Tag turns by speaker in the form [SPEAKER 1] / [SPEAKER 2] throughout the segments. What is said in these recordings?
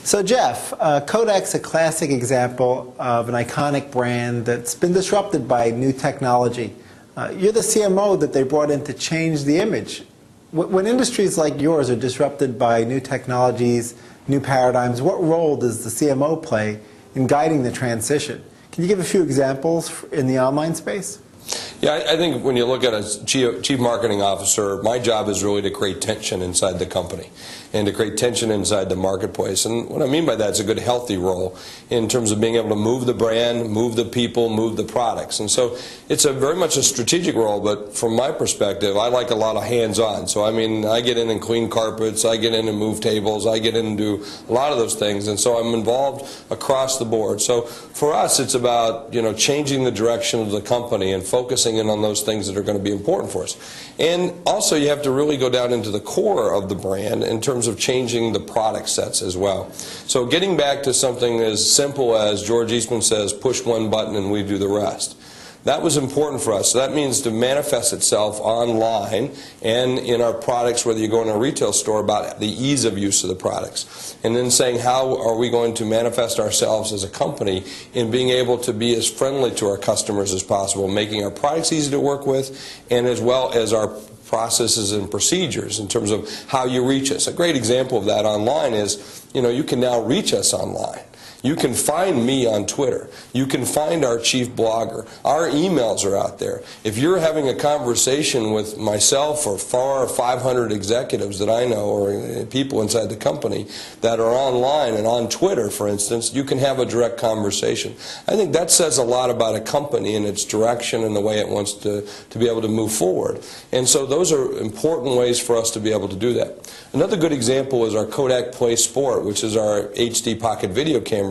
[SPEAKER 1] So Jeff, Kodak's a classic example of an iconic brand that's been disrupted by new technology. You're the CMO that they brought in to change the image. When industries like yours are disrupted by new technologies, new paradigms, what role does the CMO play in guiding the transition? Can you give a few examples in the online space?
[SPEAKER 2] Yeah, I think when you look at a chief marketing officer, my job is really to create tension inside the company and to create tension inside the marketplace. And what I mean by that is a good, healthy role in terms of being able to move the brand, move the people, move the products. And so it's very much a strategic role, but from my perspective, I like a lot of hands-on. So I mean, I get in and clean carpets, I get in and move tables, I get in and do a lot of those things. And so I'm involved across the board. So for us, it's about, changing the direction of the company and focusing in on those things that are going to be important for us. And also you have to really go down into the core of the brand in terms of changing the product sets as well. So getting back to something as simple as George Eastman says, push one button and we do the rest. That was important for us. So that means to manifest itself online and in our products, whether you go in a retail store, about the ease of use of the products. And then saying, how are we going to manifest ourselves as a company in being able to be as friendly to our customers as possible, making our products easy to work with, and as well as our processes and procedures in terms of how you reach us. A great example of that online is, you can now reach us online. You can find me on Twitter. You can find our chief blogger. Our emails are out there. If you're having a conversation with myself or 400 or 500 executives that I know or people inside the company that are online and on Twitter, for instance, you can have a direct conversation. I think that says a lot about a company and its direction and the way it wants to be able to move forward. And so those are important ways for us to be able to do that. Another good example is our Kodak Play Sport, which is our HD pocket video camera.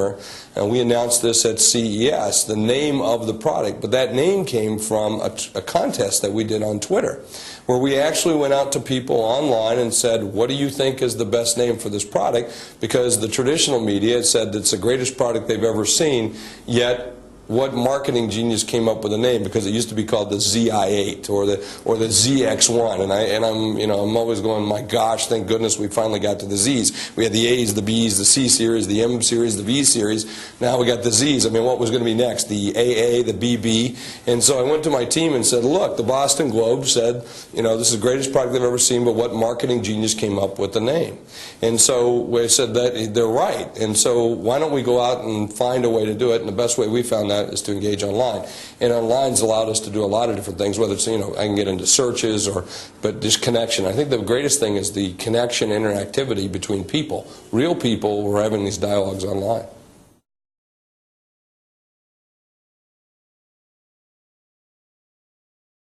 [SPEAKER 2] And we announced this at CES, the name of the product, but that name came from a contest that we did on Twitter, where we actually went out to people online and said, what do you think is the best name for this product? Because the traditional media said that it's the greatest product they've ever seen, yet what marketing genius came up with a name? Because it used to be called the ZI8 or the ZX1, and I'm always going, my gosh, thank goodness we finally got to the Z's. We had the A's, the B's, the C series, the M series, the V series. Now we got the Z's. I mean, what was going to be next? The AA, the BB. And so I went to my team and said, look, the Boston Globe said, this is the greatest product they've ever seen, but what marketing genius came up with the name? And so we said that they're right. And so why don't we go out and find a way to do it? And the best way we found that is to engage online. And online's allowed us to do a lot of different things, whether it's, I can get into searches but just connection. I think the greatest thing is the connection, interactivity between people, real people who are having these dialogues online.